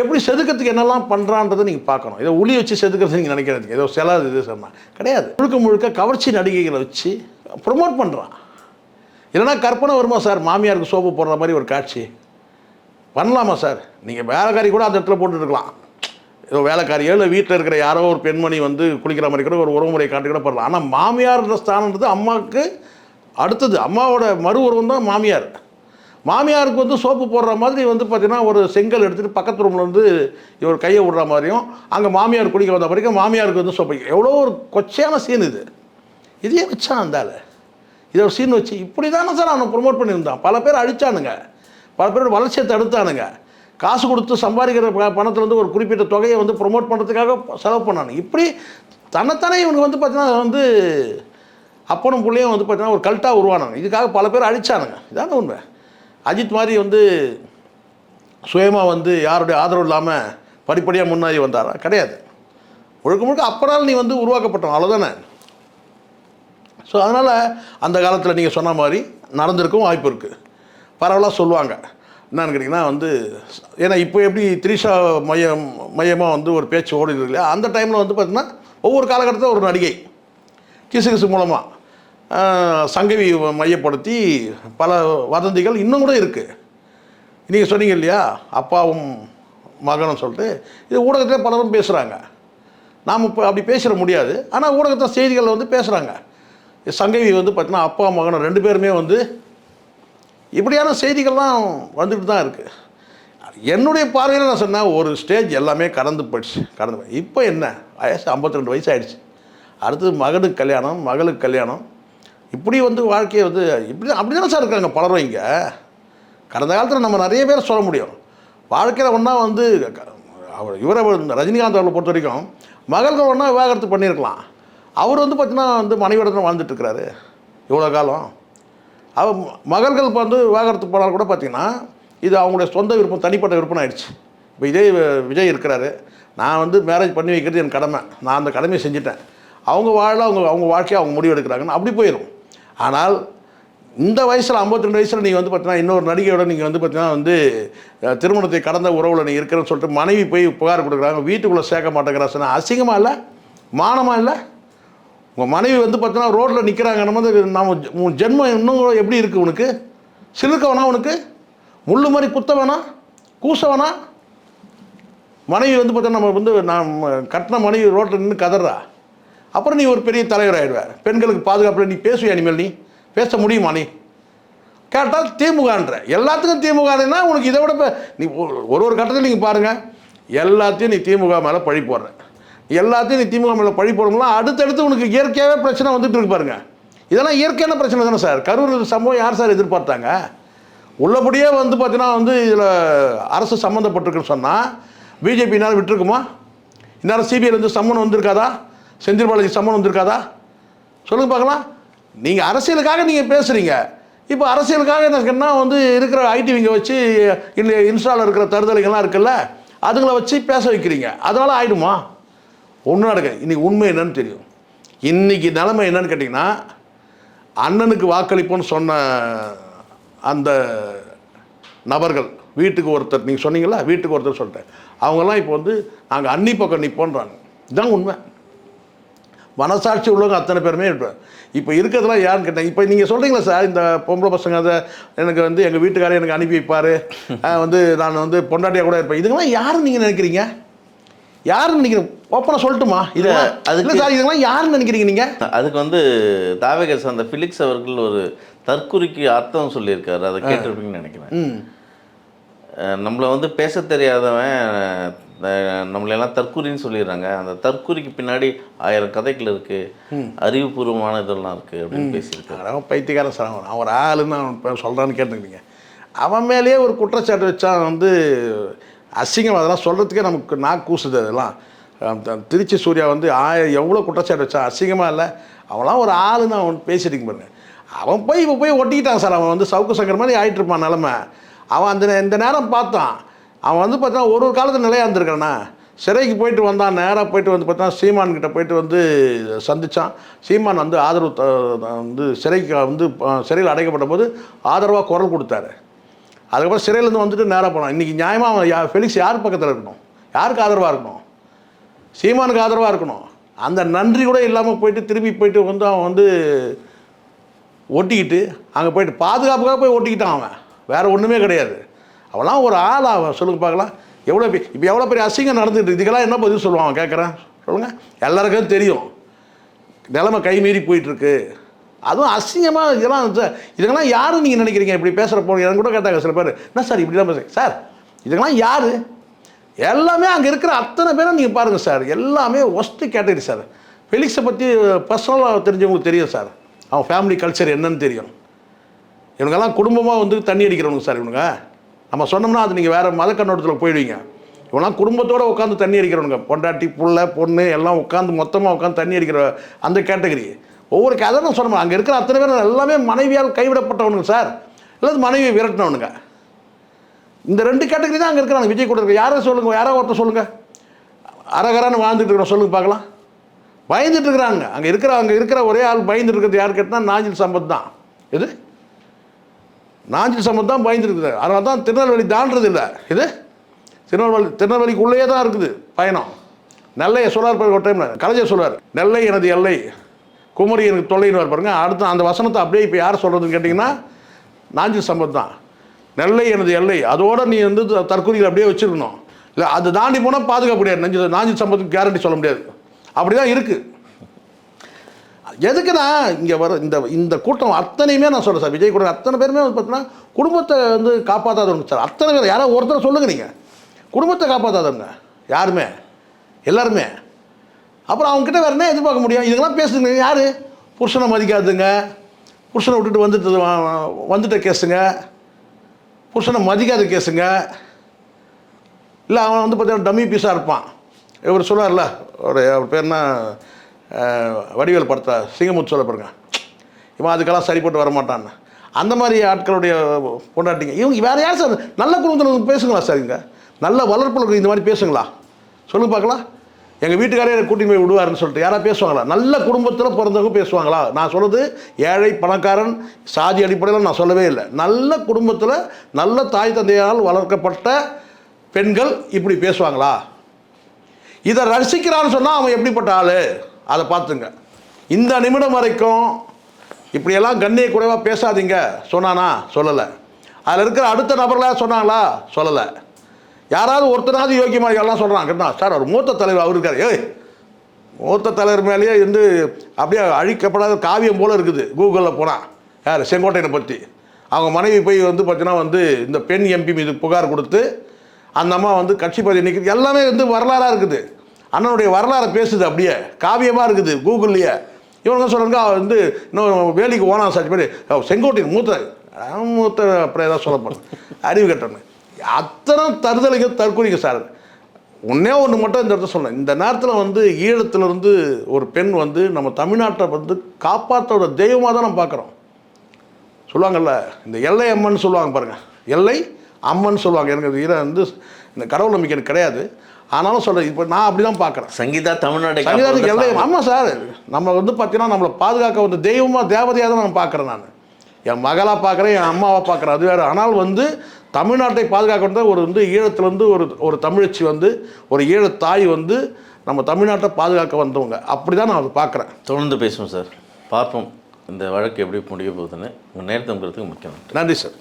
எப்படி செதுக்கிறதுக்கு என்னெல்லாம் பண்ணுறான்றதை நீங்கள் பார்க்கணும். இதை ஒளி வச்சு செதுக்கிறது நீங்கள் நினைக்கிறதுக்கு ஏதோ சில இது சொன்னால் கிடையாது. முழுக்க முழுக்க கவர்ச்சி நடிகைகளை வச்சு ப்ரொமோட் பண்ணுறான். இல்லைனா கற்பனை வருமா சார்? மாமியாருக்கு சோப்பு போடுற மாதிரி ஒரு காட்சி பண்ணலாமா சார்? நீங்கள் வேலைக்காரி கூட அந்த இடத்துல போட்டுருக்கலாம், ஏதோ வேலைக்காரியோ இல்லை வீட்டில் இருக்கிற யாரோ ஒரு பெண்மணி வந்து குளிக்கிற மாதிரி கூட ஒரு உறவுமுறை காட்டி கூட பண்ணலாம். ஆனால் மாமியார்ன்ற ஸ்தானன்றது அம்மாவுக்கு அடுத்தது. அம்மாவோட மறு உருவம் தான் மாமியார். மாமியாருக்கு வந்து சோப்பு போடுற மாதிரி வந்து பார்த்திங்கன்னா ஒரு செங்கல் எடுத்துகிட்டு பக்கத்து ரூமில் வந்து இவர் கையை விடுற மாதிரியும், அங்கே மாமியார் குளிக்க வந்த வரைக்கும் மாமியாருக்கு வந்து சோப்பு. எவ்வளோ ஒரு கொச்சையான சீன் இது. இதையே வச்சான் அந்தால, இதை ஒரு சீன் வச்சு இப்படி தானே சார் அவனை ப்ரொமோட் பண்ணியிருந்தான். பல பேர் அடித்தானுங்க, பல பேரோட வளர்ச்சியை தடுத்தானுங்க. காசு கொடுத்து சம்பாதிக்கிற பணத்துலேருந்து ஒரு குறிப்பிட்ட தொகையை வந்து ப்ரொமோட் பண்ணுறதுக்காக செலவு பண்ணானுங்க. இப்படி தன்னைத்தானே இவனுக்கு வந்து பார்த்தீங்கன்னா வந்து அப்பனும் பிள்ளையும் வந்து பார்த்தீங்கன்னா ஒரு கல்ட்டாக உருவானாங்க. இதுக்காக பல பேர் அழிச்சானுங்க. இதான உண்மை. அஜித் மாதிரி வந்து சுயமாக வந்து யாருடைய ஆதரவு இல்லாமல் படிப்படியாக முன்னாடி வந்தாரா? கிடையாது. முழுக்க முழுக்க அப்பனால் நீ வந்து உருவாக்கப்பட்டோம், அவ்வளோதானே. ஸோ அதனால் அந்த காலத்தில் நீங்கள் சொன்ன மாதிரி நடந்திருக்கும் வாய்ப்பு இருக்குது. பரவலாக சொல்லுவாங்க. என்னன்னு கேட்டிங்கன்னா வந்து, ஏன்னா இப்போ எப்படி திரிஷா மையமாக வந்து ஒரு பேச்சு ஓடிது இல்லையா, அந்த டைமில் வந்து பார்த்திங்கன்னா ஒவ்வொரு காலகட்டத்தில் ஒரு நடிகை கிசு மூலமாக சங்கவி மையப்படுத்தி பல வதந்திகள் இன்னும் கூட இருக்குது. நீங்கள் சொன்னீங்க இல்லையா, அப்பாவும் மகனும் சொல்லிட்டு, இது ஊடகத்தில் பலரும் பேசுகிறாங்க. நாம் இப்போ அப்படி பேசிட முடியாது. ஆனால் ஊடகத்தில் செய்திகளில் வந்து பேசுகிறாங்க. சங்கவி வந்து பார்த்தீங்கன்னா அப்பா மகனும் 2 பேருமே வந்து இப்படியான செய்திகள்லாம் வந்துட்டு தான் இருக்குது. என்னுடைய பார்வையில் நான் சொன்னேன், ஒரு ஸ்டேஜ் எல்லாமே கடந்து இப்போ என்ன வயசு 52 வயசு ஆகிடுச்சு. அடுத்தது மகனுக்கு கல்யாணம், மகளுக்கு கல்யாணம், இப்படி வந்து வாழ்க்கையை வந்து இப்படி அப்படி தானே சார் இருக்காங்க பலரும். இங்கே கடந்த காலத்தில் நம்ம நிறைய பேர் சொல்ல முடியும். வாழ்க்கையில் ஒன்றா வந்து இவரை ரஜினிகாந்த் அவர்களை பொறுத்த வரைக்கும் மகள்கள் ஒன்றா விவாகரத்து பண்ணியிருக்கலாம். அவர் வந்து பார்த்திங்கன்னா வந்து மனைவியோட வாழ்ந்துட்டுருக்கிறாரு இவ்வளோ காலம். அவர் மகள்கள் இப்போ வந்து விவாகரத்து போனால் கூட பார்த்திங்கன்னா இது அவங்களுடைய சொந்த விருப்பம், தனிப்பட்ட விருப்பம் ஆயிடுச்சு. இப்போ இதே விஜய் இருக்கிறாரு, நான் வந்து மேரேஜ் பண்ணி வைக்கிறது என் கடமை, நான் அந்த கடமையை செஞ்சுட்டேன், அவங்க வாழ அவங்க வாழ்க்கையை அவங்க முடிவு எடுக்கிறாங்கன்னு அப்படி போயிடும். ஆனால் இந்த வயசில் 52 வயசில் நீங்கள் வந்து பார்த்தீங்கன்னா இன்னொரு நடிகையோட நீங்கள் வந்து பார்த்தீங்கன்னா வந்து திருமணத்தை கடந்த உறவில் நீங்கள் இருக்கிறன்னு சொல்லிட்டு மனைவி போய் புகார் கொடுக்குறாங்க, வீட்டுக்குள்ளே சேர்க்க மாட்டேங்கிறா சொன்னால் அசிங்கமாக இல்லை, மானமாக இல்லை? உங்கள் மனைவி வந்து பார்த்தீங்கன்னா ரோட்டில் நிற்கிறாங்க, நம்ம ஜென்மம் இன்னும் எப்படி இருக்குது உனக்கு? சிலுக்க வேணா உனக்கு? முள்ளு மாதிரி குத்த வேணாம், கூச வேணாம்? மனைவி வந்து பார்த்தா நம்ம வந்து நான் கட்டின மனைவி ரோட்டில் நின்று கதறா, அப்புறம் நீ ஒரு பெரிய தலைவர் ஆகிடுவேன். பெண்களுக்கு பாதுகாப்பில் நீ பேசுவியா? இனிமேல் நீ பேச முடியுமா? நீ கேட்டால் திமுகன்ற எல்லாத்துக்கும் திமுகனா உனக்கு இதை விட நீ ஒரு கட்டத்தில் நீங்கள் பாருங்கள், எல்லாத்தையும் நீ திமுக மேலே பழி போடுற, எல்லாத்தையும் நீ திமுக மேலே பழி போடும்போது அடுத்தடுத்து உனக்கு இயற்கையாகவே பிரச்சனை வந்துட்டு இருக்கு பாருங்க. இதெல்லாம் இயற்கையான பிரச்சனை தானே சார். கரூர் சம்பவம் யார் சார் எதிர்பார்த்தாங்க? உள்ளபடியே வந்து பார்த்தீங்கன்னா வந்து இதில் அரசு சம்மந்தப்பட்டிருக்குன்னு சொன்னால் பிஜேபினால் விட்டுருக்குமா? இந்நேரம் சிபிஐ வந்து சம்மன் வந்திருக்காதா? செந்தில் பாலாஜி சம்மன் வந்திருக்காதா? சொல்லுங்க பார்க்கலாம். நீங்கள் அரசியலுக்காக நீங்கள் பேசுகிறீங்க. இப்போ அரசியலுக்காக என்ன வந்து இருக்கிற ஐடிவிங்க வச்சு இல்லை இன்ஸ்டாவில் இருக்கிற தருதலைகள்லாம் இருக்குல்ல, அதுங்களை வச்சு பேச வைக்கிறீங்க. அதனால் ஆகிடுமா? ஒன்றும் நடக்க. இன்றைக்கி உண்மை என்னன்னு தெரியும். இன்றைக்கி நிலைமை என்னன்னு கேட்டிங்கன்னா, அண்ணனுக்கு வாக்களிப்போன்னு சொன்ன அந்த நபர்கள் வீட்டுக்கு ஒருத்தர், நீங்கள் சொன்னீங்களா வீட்டுக்கு ஒருத்தர் சொல்லிட்டேன், அவங்கெல்லாம் இப்போ வந்து நாங்கள் அன்னி பக்கம் நிற்போன்றாங்க. இதுதான் உண்மை. மனசாட்சி உள்ளவங்க அத்தனை பேருமே இருப்பேன். இப்போ இருக்கிறதுலாம் யாருன்னு கேட்டேன். இப்போ நீங்கள் சொல்கிறீங்களா சார், இந்த பொம்பளை பசங்க அதை எனக்கு வந்து எங்கள் வீட்டுக்காரே எனக்கு அனுப்பி வைப்பார், வந்து நான் வந்து பொண்டாட்டியாக கூட இருப்பேன், இதுக்கெல்லாம் யாருன்னு நீங்கள் நினைக்கிறீங்க? யாருன்னு நினைக்கிறீங்க? ஓப்பனாக சொல்லட்டுமா? இது அதுக்கு சார், இதெல்லாம் யாருன்னு நினைக்கிறீங்க நீங்கள்? அதுக்கு வந்து தாவேக அந்த ஃபிலிக்ஸ் அவர்கள் ஒரு தற்குறிக்கு அர்த்தம் சொல்லியிருக்காரு, அதை கேட்டிருப்பீங்கன்னு நினைக்கிறேன். நம்மளை வந்து பேச தெரியாதவன் நம்மளெல்லாம் தற்குறின்னு சொல்லிடுறாங்க, அந்த தற்குறிக்கு பின்னாடி 1000 கதைகள் இருக்குது, அறிவுபூர்வமான இதெல்லாம் இருக்குது அப்படின்னு பேசியிருக்காரு. அவன் பைத்தியக்காரன் சார், அவன் ஒரு ஆளுன்னு அவன் சொல்கிறான்னு கேட்டுக்கிட்டீங்க. அவன் மேலேயே ஒரு குற்றச்சாட்டு வச்சா வந்து அசிங்கம். அதெல்லாம் சொல்கிறதுக்கே நமக்கு நாக்கு கூசுது. அதெல்லாம் திருச்சி சூர்யா வந்து எவ்வளோ குற்றச்சாட்டு வச்சான், அசிங்கமாக இல்லை? அவன்லாம் ஒரு ஆளுன்னு அவன் பேசிட்டு பாருங்க. அவன் போய் இப்போ போய் ஒட்டிக்கிட்டான் சார். அவன் வந்து சவுக்கு சங்கர் மாதிரி ஆகிட்டு இருப்பான் நிலமை. அவன் இந்த நேரம் பார்த்தான். அவன் வந்து பார்த்தா ஒரு காலத்தில் நிலையாக இருந்திருக்கானா, சிறைக்கு போயிட்டு வந்தான், நேராக போயிட்டு வந்து பார்த்தா சீமான்கிட்ட போயிட்டு வந்து சந்தித்தான். சீமான் வந்து ஆதரவு வந்து சிறைக்கு வந்து சிறையில் அடைக்கப்பட்ட போது ஆதரவாக குரல் கொடுத்தாரு. அதுக்கப்புறம் சிறையிலேருந்து வந்துட்டு நேராக போனான். இன்றைக்கி நியாயமாக அவன் ஃபெலிக்ஸ் யார் பக்கத்தில் இருக்கணும்? யாருக்கு ஆதரவாக இருக்கணும்? சீமானுக்கு ஆதரவாக இருக்கணும். அந்த நன்றி கூட இல்லாமல் போயிட்டு திரும்பி போயிட்டு வந்து அவன் வந்து ஒட்டிக்கிட்டு அங்கே போயிட்டு பாதுகாப்புக்காக போய் ஒட்டிக்கிட்டான். அவன் வேறு ஒன்றுமே கிடையாது. அவெல்லாம் ஒரு ஆள். அவன் சொல்லுங்க பார்க்கலாம். இப்போ எவ்வளோ பெரிய அசிங்கம் நடந்துகிட்டு, இதுக்கெல்லாம் என்ன பதில் சொல்லுவான்? அவன் கேட்குறேன் சொல்லுங்கள். எல்லாருக்கும் தெரியும் நிலைமை கைமீறி போயிட்டுருக்கு. அதுவும் அசிங்கமாக இதெல்லாம் யாரும் நீங்கள் நினைக்கிறீங்க இப்படி பேசுகிற போன? எனக்கு கூட கேட்டாங்க சில பேர், என்ன சார் இப்படிலாம் பேசுகிறேன் சார், இதுக்கெல்லாம் யார்? எல்லாமே அங்கே இருக்கிற அத்தனை பேரும் நீங்கள் பாருங்கள் சார், எல்லாமே ஒஸ்ட்டு கேட்டகரி சார். ஃபெலிக்ஸை பற்றி பர்சனலாக தெரிஞ்சவங்களுக்கு தெரியும் சார், அவன் ஃபேமிலி கல்ச்சர் என்னன்னு தெரியும். இவனுங்கெல்லாம் குடும்பமாக வந்து தண்ணி அடிக்கிறவங்க சார் இவனுங்க. நம்ம சொன்னோம்னா அது நீங்கள் வேறு மத கண்ணோட்டத்தில் போயிடுவீங்க. இவெல்லாம் குடும்பத்தோடு உட்காந்து தண்ணி அடிக்கிறவனுங்க, பொண்டாட்டி புள்ள பொண்ணு எல்லாம் உட்காந்து மொத்தமாக உட்காந்து தண்ணி அடிக்கிற அந்த கேட்டகரி. ஒவ்வொரு கதை நான் சொன்னோம், அங்கே இருக்கிற அத்தனை பேர் எல்லாமே மனைவியால் கைவிடப்பட்டவனுங்க சார், இல்லை மனைவியை விரட்டினவனுங்க. இந்த 2 கேட்டகரி தான் அங்கே இருக்கிறாங்க. விஜய் கூட இருக்க யாரை சொல்லுங்கள், யாரோ ஒருத்தர் சொல்லுங்கள், அரகரான்னு வாழ்ந்துட்டு இருக்கிறோம் சொல்லுங்கள் பார்க்கலாம். பயந்துட்டு இருக்கிறாங்க அங்கே இருக்கிற ஒரே ஆள் பயந்துட்டு இருக்கிறது யார் கேட்டால் நாஞ்சில் சம்பத் தான். இது நாஞ்சில் சம்பத் தான் பயந்துட்டு இருக்குது. அதனால தான் திருநெல்வேலி தாண்டது இல்லை. இது திருநெல்வேலிக்குள்ளேயே தான் இருக்குது பயணம். நெல்லையை சொல்லார் ஒரு டைமில் கலைஞர் சொல்லுவார், நெல்லை எனது எல்லை, குமரி எனக்கு தொல்லைன்னு பாருங்க. அடுத்து அந்த வசனத்தை அப்படியே இப்போ யார் சொல்கிறதுன்னு கேட்டிங்கன்னா நாஞ்சில் சம்பத் தான். நெல்லை எனது எல்லை, அதோடு நீ வந்து தற்கொலைகள் அப்படியே வச்சுருக்கணும். இல்லை அது தாண்டி போனால் பாதுகாப்பு முடியாது. நாஞ்சில் சம்பத்துக்கு கேரண்டி சொல்ல முடியாது. அப்படி தான் இருக்குது. எதுக்குன்னா இங்கே வர இந்த கூட்டம் அத்தனையுமே நான் சொல்கிறேன் சார், விஜய் கூட அத்தனை பேருமே வந்து பார்த்தீங்கன்னா குடும்பத்தை வந்து காப்பாற்றாதவங்க சார். அத்தனை பேர் யாராவது ஒருத்தர் சொல்லுங்கள், நீங்கள் குடும்பத்தை காப்பாற்றாதவங்க யாருமே, எல்லாருமே. அப்புறம் அவங்ககிட்ட வேறு என்ன எதிர்பார்க்க முடியும்? இதெல்லாம் பேசுதுங்க யார்? புருஷனை மதிக்காதுங்க, புருஷனை விட்டுட்டு வந்துட்ட கேஸுங்க, புருஷனை மதிக்காத கேஸுங்க. இல்லை அவன் வந்து பார்த்தீங்கன்னா டம்மி பீஸாக இருப்பான். இவர் சொல்லார்ல, அவர் பேர்னா வடிவேல் படத்தை சிங்கமுத்து சொல்ல பாருங்க, இவன் அதுக்கெல்லாம் சரிப்பட்டு வரமாட்டான்னு. அந்த மாதிரி ஆட்களுடைய பொண்டாட்டிங்க இவங்க வேறு யார் சார்? நல்ல குடும்பத்தில் பேசுங்களா சார்? இங்கே நல்ல வளர்ப்பில் இந்த மாதிரி பேசுங்களா? சொல்லுங்க பார்க்கலாம். எங்கள் வீட்டுக்காரே கூட்டின்னு போய் விடுவாருன்னு சொல்லிட்டு யாராவது பேசுவாங்களா? நல்ல குடும்பத்தில் பிறந்தவங்க பேசுவாங்களா? நான் சொல்கிறது ஏழை பணக்காரன் சாதி அடிப்படையில் நான் சொல்லவே இல்லை. நல்ல குடும்பத்தில் நல்ல தாய் தந்தையால் வளர்க்கப்பட்ட பெண்கள் இப்படி பேசுவாங்களா? இதை ரசிக்கிறான்னு சொன்னால் அவன் எப்படிப்பட்ட ஆள் அதை பார்த்துங்க. இந்த நிமிடம் வரைக்கும் இப்படியெல்லாம் கண்ணிய குறைவாக பேசாதீங்க சொன்னானா? சொல்லலை. அதில் இருக்கிற அடுத்த நபர்களாக சொன்னாங்களா? சொல்லலை. யாராவது ஒருத்தனாவது யோக்கியமாக எல்லாம் சொல்கிறான் கேட்டா சார் அவர் மூத்த தலைவர் அவர் இருக்கார். ஏய் மூத்த தலைவர் மேலேயே வந்து அப்படியே அழிக்கப்படாத காவியம் போல் இருக்குது. கூகுளில் போனால் யார் செங்கோட்டையனை பற்றி அவங்க மனைவி போய் வந்து பார்த்தீங்கன்னா வந்து இந்த பெண் எம்பி மீது புகார் கொடுத்து அந்த அம்மா வந்து கட்சி பதவி நிற்கிறது எல்லாமே வந்து வரலாறாக இருக்குது. அண்ணனுடைய வரலாறை பேசுது, அப்படியே காவியமாக இருக்குது கூகுள்லேயே. இவங்க சொல்கிறாங்க வந்து இன்னும் வேலைக்கு ஓனா சாட்சி பேர் செங்கோட்டையன் மூத்த அப்புறம் ஏதாவது சொல்லப்படும் அறிவு கட்டணும். அத்தனை தருதலைங்க தற்கொலைங்க சார். ஒன்றே ஒன்று மட்டும் இந்த இடத்துல சொன்னேன், இந்த நேரத்தில் வந்து ஈழத்திலிருந்து ஒரு பெண் வந்து நம்ம தமிழ்நாட்டை வந்து காப்பாற்றோட தெய்வமாக தான் நம்ம பார்க்குறோம். சொல்லுவாங்கள்ல இந்த எல்லை அம்மன் சொல்லுவாங்க பாருங்கள், எல்லை அம்மன் சொல்லுவாங்க. எனக்கு இது வந்து இந்த கடவுள் நம்பிக்கை எனக்கு கிடையாது, ஆனாலும் சொல்கிறேன் இப்போ நான் அப்படி தான் பார்க்குறேன். சங்கீதா தமிழ்நாடு சங்கீதாவுக்கு எல்லை ஆமாம் சார். நம்ம வந்து பார்த்தீங்கன்னா நம்மளை பாதுகாக்க வந்து தெய்வமாக தேவதையாக தான் நான் பார்க்குறேன். நான் என் மகளாக பார்க்குறேன், என் அம்மாவை பார்க்குறேன், அது வேறு. ஆனால் வந்து தமிழ்நாட்டை பாதுகாக்க ஒரு வந்து ஈழத்துலேருந்து ஒரு தமிழச்சி வந்து ஒரு ஈழ தாய் வந்து நம்ம தமிழ்நாட்டை பாதுகாக்க வந்தவங்க. அப்படி தான் நான் அதை பார்க்குறேன். தொடர்ந்து பேசுவோம் சார், பார்ப்போம் இந்த வழக்கு எப்படி முடிய போகுதுன்னு. உங்கள் நேரத்தை முக்கியம். நன்றி சார்.